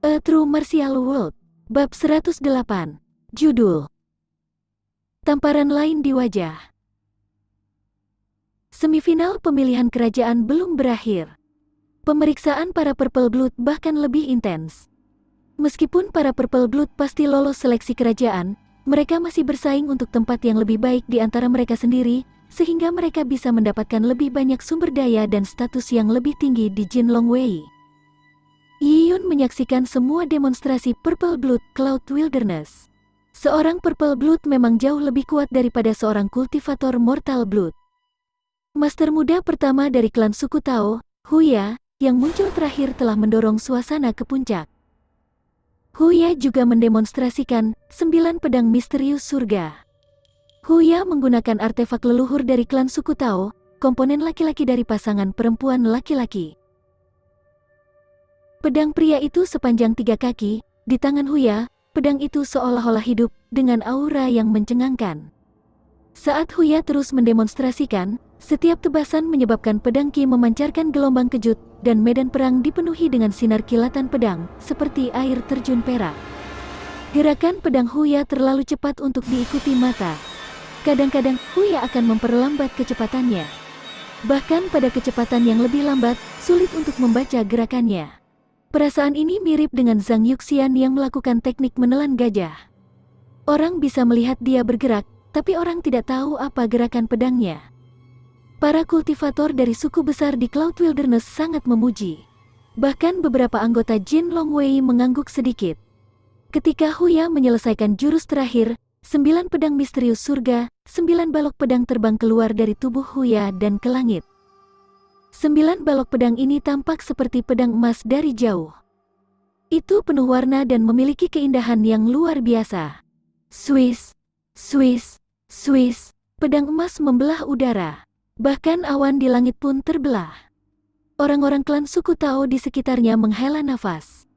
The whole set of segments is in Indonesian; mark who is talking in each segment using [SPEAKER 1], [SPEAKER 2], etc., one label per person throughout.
[SPEAKER 1] A True Martial World, Bab 108, Judul Tamparan Lain di Wajah. Semifinal pemilihan kerajaan belum berakhir. Pemeriksaan para Purple Blood bahkan lebih intens. Meskipun para Purple Blood pasti lolos seleksi kerajaan, mereka masih bersaing untuk tempat yang lebih baik di antara mereka sendiri, sehingga mereka bisa mendapatkan lebih banyak sumber daya dan status yang lebih tinggi di Jinlong Wei. Yi Yun menyaksikan semua demonstrasi Purple Blood Cloud Wilderness. Seorang Purple Blood memang jauh lebih kuat daripada seorang kultivator Mortal Blood. Master muda pertama dari klan suku Tao, Huya, yang muncul terakhir telah mendorong suasana ke puncak. Huya juga mendemonstrasikan 9 pedang misterius surga. Huya menggunakan artefak leluhur dari klan suku Tao, komponen laki-laki dari pasangan perempuan laki-laki. Pedang pria itu sepanjang 3 kaki, di tangan Huya, pedang itu seolah-olah hidup, dengan aura yang mencengangkan. Saat Huya terus mendemonstrasikan, setiap tebasan menyebabkan pedang Qi memancarkan gelombang kejut, dan medan perang dipenuhi dengan sinar kilatan pedang, seperti air terjun perak. Gerakan pedang Huya terlalu cepat untuk diikuti mata. Kadang-kadang, Huya akan memperlambat kecepatannya. Bahkan pada kecepatan yang lebih lambat, sulit untuk membaca gerakannya. Perasaan ini mirip dengan Zhang Yuxian yang melakukan teknik menelan gajah. Orang bisa melihat dia bergerak, tapi orang tidak tahu apa gerakan pedangnya. Para kultivator dari suku besar di Cloud Wilderness sangat memuji. Bahkan beberapa anggota Jinlong Wei mengangguk sedikit. Ketika Huya menyelesaikan jurus terakhir, 9 pedang misterius surga, 9 balok pedang terbang keluar dari tubuh Huya dan ke langit. 9 balok pedang ini tampak seperti pedang emas dari jauh. Itu penuh warna dan memiliki keindahan yang luar biasa. Swish, swish, swish, pedang emas membelah udara. Bahkan awan di langit pun terbelah. Orang-orang klan suku Tao di sekitarnya menghela nafas.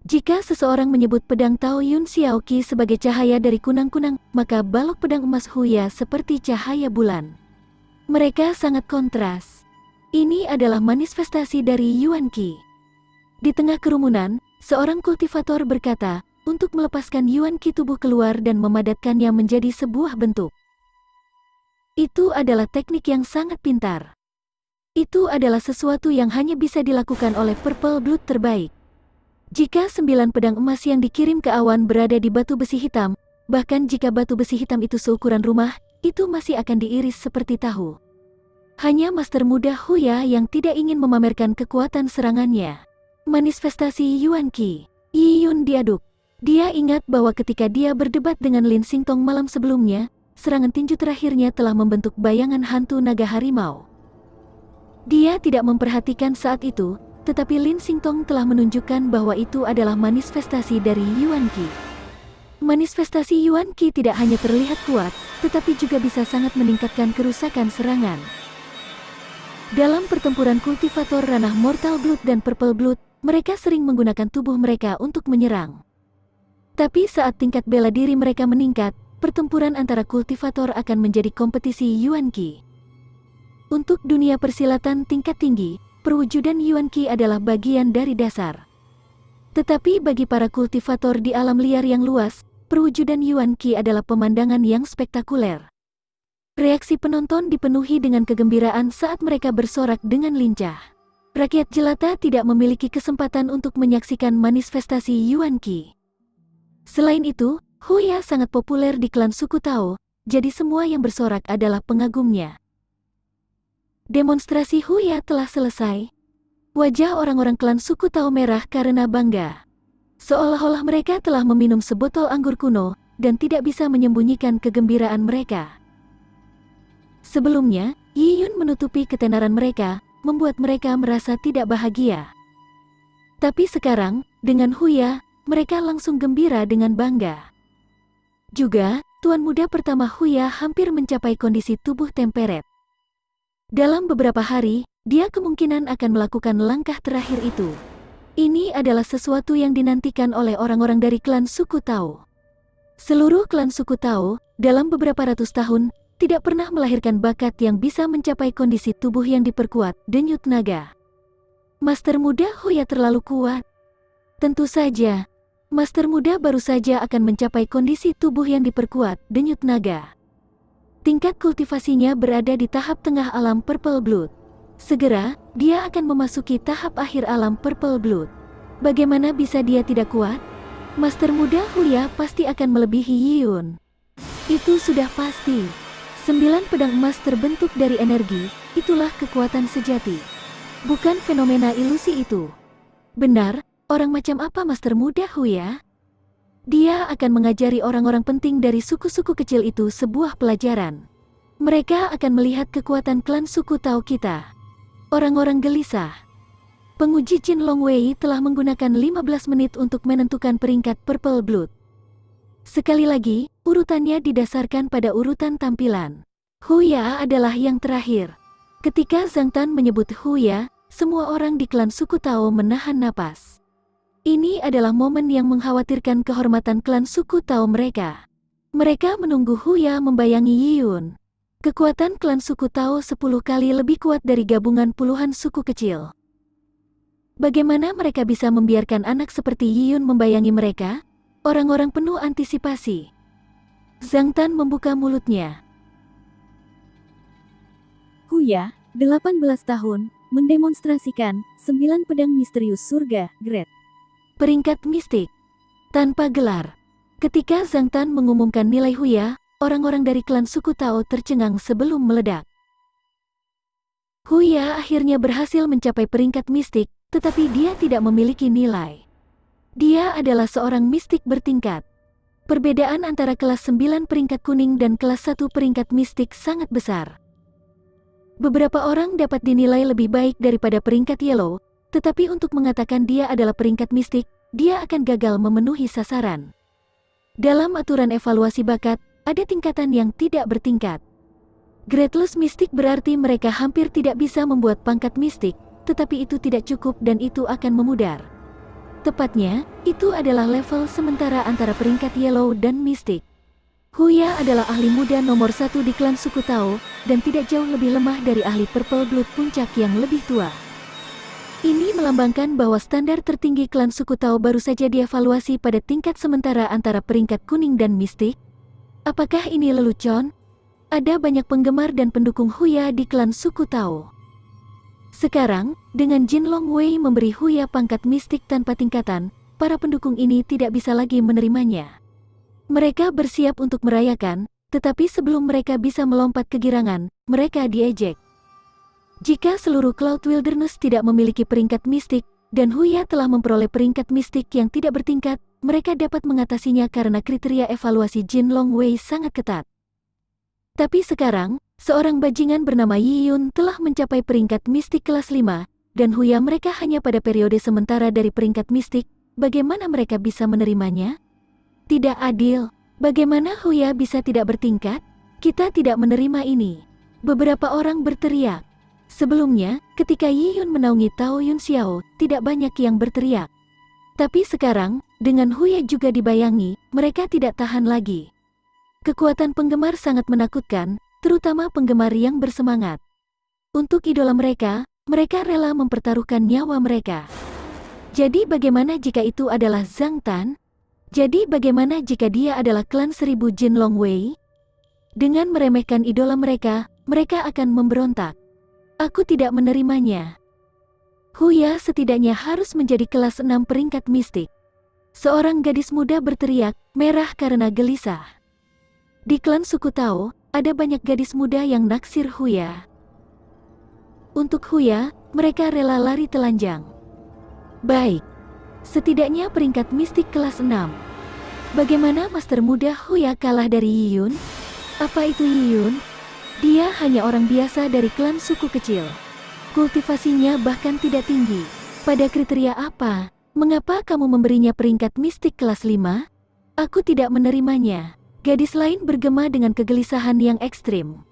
[SPEAKER 1] Jika seseorang menyebut pedang Tao Yun Xiaoqi sebagai cahaya dari kunang-kunang, maka balok pedang emas Huya seperti cahaya bulan. Mereka sangat kontras. Ini adalah manifestasi dari Yuan Qi. Di tengah kerumunan, seorang kultivator berkata, untuk melepaskan Yuan Qi tubuh keluar dan memadatkannya menjadi sebuah bentuk. Itu adalah teknik yang sangat pintar. Itu adalah sesuatu yang hanya bisa dilakukan oleh Purple Blood terbaik. Jika 9 pedang emas yang dikirim ke awan berada di batu besi hitam, bahkan jika batu besi hitam itu seukuran rumah, itu masih akan diiris seperti tahu. Hanya master muda Huya yang tidak ingin memamerkan kekuatan serangannya. Manifestasi Yuan Qi. Yi Yun diaduk. Dia ingat bahwa ketika dia berdebat dengan Lin Xingtong malam sebelumnya, serangan tinju terakhirnya telah membentuk bayangan hantu naga harimau. Dia tidak memperhatikan saat itu, tetapi Lin Xingtong telah menunjukkan bahwa itu adalah manifestasi dari Yuan Qi. Manifestasi Yuan Qi tidak hanya terlihat kuat, tetapi juga bisa sangat meningkatkan kerusakan serangan. Dalam pertempuran kultivator ranah Mortal Blood dan Purple Blood, mereka sering menggunakan tubuh mereka untuk menyerang. Tapi saat tingkat bela diri mereka meningkat, pertempuran antara kultivator akan menjadi kompetisi Yuan Qi. Untuk dunia persilatan tingkat tinggi, perwujudan Yuan Qi adalah bagian dari dasar. Tetapi bagi para kultivator di alam liar yang luas, perwujudan Yuan Qi adalah pemandangan yang spektakuler. Reaksi penonton dipenuhi dengan kegembiraan saat mereka bersorak dengan lincah. Rakyat jelata tidak memiliki kesempatan untuk menyaksikan manifestasi Yuan Qi. Selain itu, Huya sangat populer di klan suku Tao, jadi semua yang bersorak adalah pengagumnya. Demonstrasi Huya telah selesai. Wajah orang-orang klan suku Tao merah karena bangga. Seolah-olah mereka telah meminum sebotol anggur kuno, dan tidak bisa menyembunyikan kegembiraan mereka. Sebelumnya, Yi Yun menutupi ketenaran mereka, membuat mereka merasa tidak bahagia. Tapi sekarang, dengan Huya, mereka langsung gembira dengan bangga. Juga, tuan muda pertama Huya hampir mencapai kondisi tubuh temperet. Dalam beberapa hari, dia kemungkinan akan melakukan langkah terakhir itu. Ini adalah sesuatu yang dinantikan oleh orang-orang dari klan suku Tao. Seluruh klan suku Tao, dalam beberapa ratus tahun, tidak pernah melahirkan bakat yang bisa mencapai kondisi tubuh yang diperkuat, denyut naga. Master muda Huya terlalu kuat. Tentu saja, Master Muda baru saja akan mencapai kondisi tubuh yang diperkuat, denyut naga. Tingkat kultivasinya berada di tahap tengah alam Purple Blood. Segera, dia akan memasuki tahap akhir alam Purple Blood. Bagaimana bisa dia tidak kuat? Master Muda Huya pasti akan melebihi Yiyun. Itu sudah pasti. 9 pedang emas terbentuk dari energi, itulah kekuatan sejati. Bukan fenomena ilusi itu. Benar, orang macam apa Master Muda Huya? Dia akan mengajari orang-orang penting dari suku-suku kecil itu sebuah pelajaran. Mereka akan melihat kekuatan klan suku Tao kita. Orang-orang gelisah. Penguji Jin Longwei telah menggunakan 15 menit untuk menentukan peringkat Purple Blood. Sekali lagi, urutannya didasarkan pada urutan tampilan. Huya adalah yang terakhir. Ketika Zhang Tan menyebut Huya, semua orang di klan suku Tao menahan napas. Ini adalah momen yang mengkhawatirkan kehormatan klan suku Tao mereka. Mereka menunggu Huya membayangi Yiyun. Kekuatan klan suku Tao 10 kali lebih kuat dari gabungan puluhan suku kecil. Bagaimana mereka bisa membiarkan anak seperti Yiyun membayangi mereka? Orang-orang penuh antisipasi. Zhang Tan membuka mulutnya.
[SPEAKER 2] Huya, 18 tahun, mendemonstrasikan 9 pedang misterius surga, Great.
[SPEAKER 1] Peringkat mistik. Tanpa gelar. Ketika Zhang Tan mengumumkan nilai Huya, orang-orang dari klan suku Tao tercengang sebelum meledak. Huya akhirnya berhasil mencapai peringkat mistik, tetapi dia tidak memiliki nilai. Dia adalah seorang mistik bertingkat. Perbedaan antara kelas 9 peringkat kuning dan kelas 1 peringkat mistik sangat besar. Beberapa orang dapat dinilai lebih baik daripada peringkat yellow, tetapi untuk mengatakan dia adalah peringkat mistik, dia akan gagal memenuhi sasaran. Dalam aturan evaluasi bakat, ada tingkatan yang tidak bertingkat. Grateless mistik berarti mereka hampir tidak bisa membuat pangkat mistik, tetapi itu tidak cukup dan itu akan memudar. Tepatnya, itu adalah level sementara antara peringkat yellow dan mistik. Huya adalah ahli muda nomor 1 di klan suku Tao, dan tidak jauh lebih lemah dari ahli Purple Blood puncak yang lebih tua. Ini melambangkan bahwa standar tertinggi klan suku Tao baru saja dievaluasi pada tingkat sementara antara peringkat kuning dan mistik. Apakah ini lelucon? Ada banyak penggemar dan pendukung Huya di klan suku Tao. Sekarang, dengan Jin Longwei memberi Huya pangkat mistik tanpa tingkatan, para pendukung ini tidak bisa lagi menerimanya. Mereka bersiap untuk merayakan, tetapi sebelum mereka bisa melompat kegirangan, mereka diejek. Jika seluruh Cloud Wilderness tidak memiliki peringkat mistik, dan Huya telah memperoleh peringkat mistik yang tidak bertingkat, mereka dapat mengatasinya karena kriteria evaluasi Jin Longwei sangat ketat. Tapi sekarang, seorang bajingan bernama Yiyun telah mencapai peringkat mistik kelas 5, dan Huya mereka hanya pada periode sementara dari peringkat mistik. Bagaimana mereka bisa menerimanya? Tidak adil. Bagaimana Huya bisa tidak bertingkat? Kita tidak menerima ini. Beberapa orang berteriak. Sebelumnya, ketika Yiyun menaungi Tao Yun Xiao, tidak banyak yang berteriak. Tapi sekarang, dengan Huya juga dibayangi, mereka tidak tahan lagi. Kekuatan penggemar sangat menakutkan, terutama penggemar yang bersemangat. Untuk idola mereka, mereka rela mempertaruhkan nyawa mereka. Jadi bagaimana jika itu adalah Zhang Tan? Jadi bagaimana jika dia adalah klan 1000 Jin Longwei? Dengan meremehkan idola mereka, mereka akan memberontak. Aku tidak menerimanya. Huya setidaknya harus menjadi kelas 6 peringkat mistik. Seorang gadis muda berteriak, merah karena gelisah. Di klan suku Tao, ada banyak gadis muda yang naksir Huya. Untuk Huya, mereka rela lari telanjang. Baik, setidaknya peringkat mistik kelas 6. Bagaimana Master Muda Huya kalah dari Yiyun? Apa itu Yiyun? Dia hanya orang biasa dari klan suku kecil. Kultivasinya bahkan tidak tinggi. Pada kriteria apa? Mengapa kamu memberinya peringkat mistik kelas 5? Aku tidak menerimanya. Gadis lain bergema dengan kegelisahan yang ekstrim.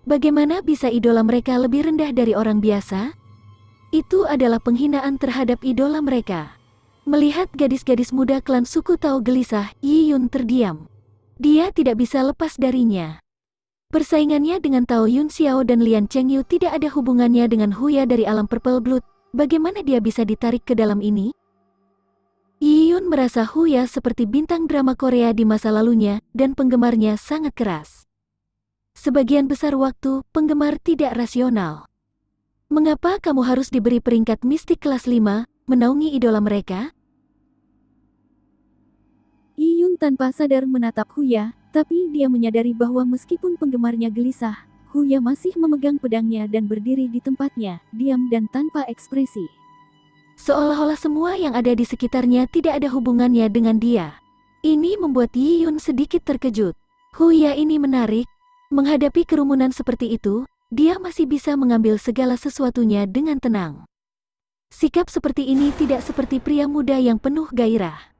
[SPEAKER 1] Bagaimana bisa idola mereka lebih rendah dari orang biasa? Itu adalah penghinaan terhadap idola mereka. Melihat gadis-gadis muda klan suku Tao gelisah, Yiyun terdiam. Dia tidak bisa lepas darinya. Persaingannya dengan Tao Yun Xiao dan Lian Chengyu tidak ada hubungannya dengan Huya dari alam Purple Blood. Bagaimana dia bisa ditarik ke dalam ini? Yiyun merasa Huya seperti bintang drama Korea di masa lalunya dan penggemarnya sangat keras. Sebagian besar waktu, penggemar tidak rasional. Mengapa kamu harus diberi peringkat mistik kelas 5, menaungi idola mereka?
[SPEAKER 2] Yiyun tanpa sadar menatap Huya, tapi dia menyadari bahwa meskipun penggemarnya gelisah, Huya masih memegang pedangnya dan berdiri di tempatnya, diam dan tanpa ekspresi.
[SPEAKER 1] Seolah-olah semua yang ada di sekitarnya tidak ada hubungannya dengan dia. Ini membuat Yiyun sedikit terkejut. Huya ini menarik. Menghadapi kerumunan seperti itu, dia masih bisa mengambil segala sesuatunya dengan tenang. Sikap seperti ini tidak seperti pria muda yang penuh gairah.